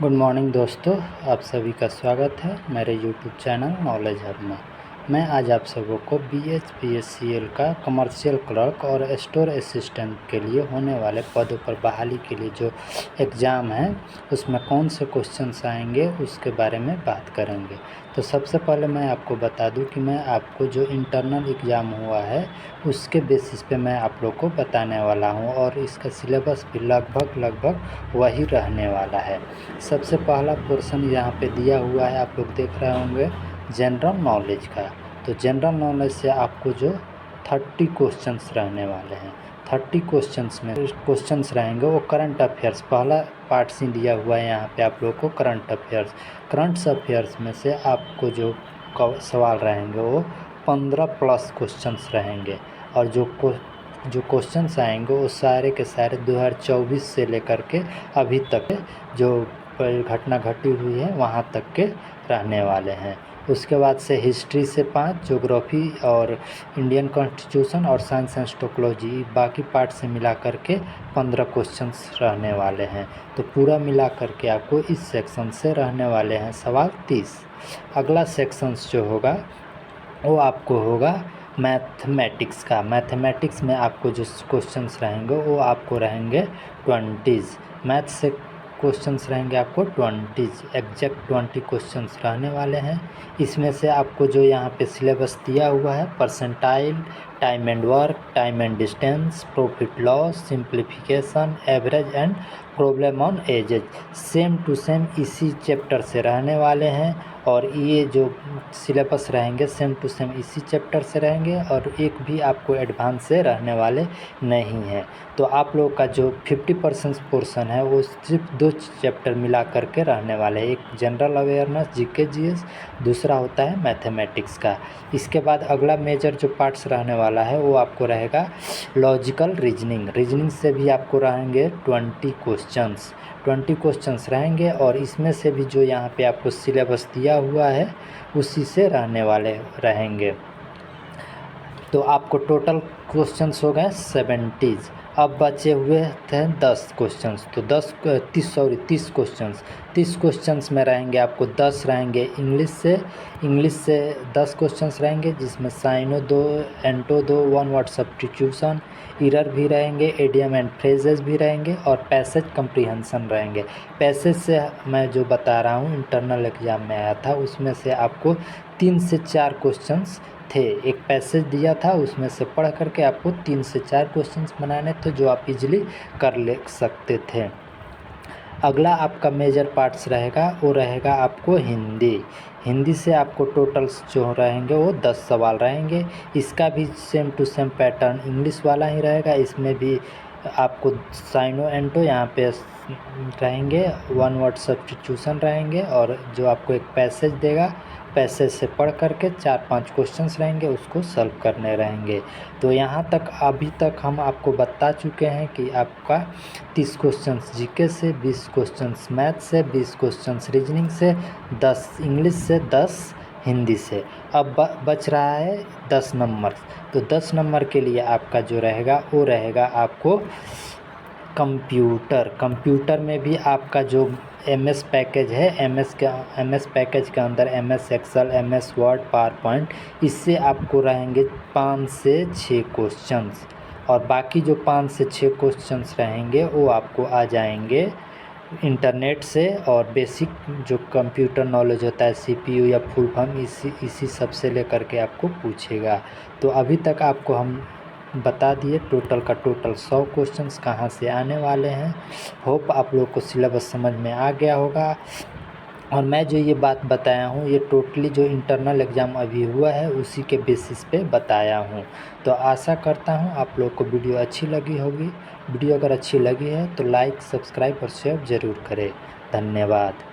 Good morning दोस्तों, आप सभी का स्वागत है मेरे यूट्यूब चैनल नॉलेज हब में। मैं आज आप सबों को BHPSCL का कमर्शियल क्लर्क और स्टोर असिस्टेंट के लिए होने वाले पदों पर बहाली के लिए जो एग्ज़ाम है उसमें कौन से क्वेश्चंस आएंगे उसके बारे में बात करेंगे। तो सबसे पहले मैं आपको बता दूं कि मैं आपको जो इंटरनल एग्ज़ाम हुआ है उसके बेसिस पे मैं आप लोग को बताने वाला हूं और इसका सिलेबस भी लगभग वही रहने वाला है। सबसे पहला पोर्शन यहाँ पे दिया हुआ है, आप लोग देख रहे होंगे जनरल नॉलेज का। तो जनरल नॉलेज से आपको जो 30 क्वेश्चंस रहने वाले हैं, 30 क्वेश्चंस में क्वेश्चंस रहेंगे वो करंट अफेयर्स। पहला पार्ट सी दिया हुआ है यहाँ पे आप लोगों को करंट अफेयर्स में से आपको जो सवाल रहेंगे वो 15 प्लस क्वेश्चंस रहेंगे। और जो क्वेश्चंस आएंगे वो सारे के सारे 2024 से लेकर के अभी तक जो घटना घटी हुई है वहाँ तक के रहने वाले हैं। उसके बाद से हिस्ट्री से 5, ज्योग्राफी और इंडियन कॉन्स्टिट्यूशन और साइंस एंड टेक्नोलॉजी बाकी पार्ट से मिला करके 15 क्वेश्चंस रहने वाले हैं। तो पूरा मिला करके आपको इस सेक्शन से रहने वाले हैं सवाल 30। अगला सेक्शंस जो होगा वो आपको होगा मैथमेटिक्स का। मैथमेटिक्स में आपको जो क्वेश्चंस रहेंगे वो आपको रहेंगे 20। मैथ से क्वेश्चंस रहेंगे आपको 20, एग्जैक्ट 20 क्वेश्चंस रहने वाले हैं। इसमें से आपको जो यहाँ पे सिलेबस दिया हुआ है percentile, time and work, time and distance, profit loss, simplification, average and problem on ages, same to same इसी चैप्टर से रहने वाले हैं। और ये जो सिलेबस रहेंगे सेम टू सेम इसी चैप्टर से रहेंगे और एक भी आपको एडवांस से रहने वाले नहीं हैं। तो आप लोग का जो 50% पोर्शन है वो सिर्फ 2 चैप्टर मिला करके रहने वाले हैं, एक जनरल अवेयरनेस GK GS, दूसरा होता है मैथमेटिक्स का। इसके बाद अगला मेजर जो पार्ट्स रहने वाला है वो आपको रहेगा लॉजिकल रीजनिंग से भी आपको रहेंगे 20 क्वेश्चंस रहेंगे। और इसमें से भी जो यहाँ पे आपको सिलेबस दिया हुआ है उसी से रहने वाले रहेंगे। तो आपको टोटल क्वेश्चंस हो गए 70। अब बचे हुए थे 10 क्वेश्चंस। तो 30 क्वेश्चंस में रहेंगे आपको 10 रहेंगे इंग्लिश से 10 क्वेश्चंस रहेंगे, जिसमें synonym 2, antonym 2, one word substitution, error भी रहेंगे, एडियम एंड फ्रेजेस भी रहेंगे और पैसेज कंप्रीहेंशन रहेंगे। पैसेज से मैं जो बता रहा हूँ इंटरनल एग्जाम में आया था उसमें से आपको 3 से 4 क्वेश्चंस थे। एक पैसेज दिया था उसमें से पढ़ करके आपको 3 से 4 क्वेश्चंस बनाने थे जो आप इजीली कर ले सकते थे। अगला आपका मेजर पार्ट्स रहेगा वो रहेगा आपको हिंदी से आपको टोटल्स जो रहेंगे वो 10 सवाल रहेंगे। इसका भी same to same pattern English वाला ही रहेगा। इसमें भी आपको साइनो एंटो यहाँ पे रहेंगे, वन वर्ड सब्स्टिट्यूशन रहेंगे और जो आपको एक पैसेज देगा, पैसेज से पढ़ करके 4-5 क्वेश्चंस रहेंगे उसको सॉल्व करने रहेंगे। तो यहाँ तक अभी तक हम आपको बता चुके हैं कि आपका 30 क्वेश्चंस GK से, 20 क्वेश्चंस मैथ से, 20 क्वेश्चंस रीजनिंग से, 10 इंग्लिश से, 10 हिंदी से। अब बच रहा है 10 नंबर। तो 10 नंबर के लिए आपका जो रहेगा वो रहेगा आपको कंप्यूटर में भी आपका जो MS पैकेज है, MS पैकेज के अंदर MS Excel, MS Word, PowerPoint, इससे आपको रहेंगे 5 से 6 क्वेश्चंस। और बाकी जो 5 से 6 क्वेश्चंस रहेंगे वो आपको आ जाएंगे इंटरनेट से और बेसिक जो कंप्यूटर नॉलेज होता है CPU या फुल फॉर्म इसी सब से लेकर के आपको पूछेगा। तो अभी तक आपको हम बता दिए टोटल का टोटल 100 क्वेश्चंस कहाँ से आने वाले हैं। होप आप लोग को सिलेबस समझ में आ गया होगा। और मैं जो ये बात बताया हूँ ये टोटली जो इंटरनल एग्ज़ाम अभी हुआ है उसी के बेसिस पे बताया हूँ। तो आशा करता हूँ आप लोग को वीडियो अच्छी लगी होगी। वीडियो अगर अच्छी लगी है तो लाइक, सब्सक्राइब और शेयर ज़रूर करें। धन्यवाद।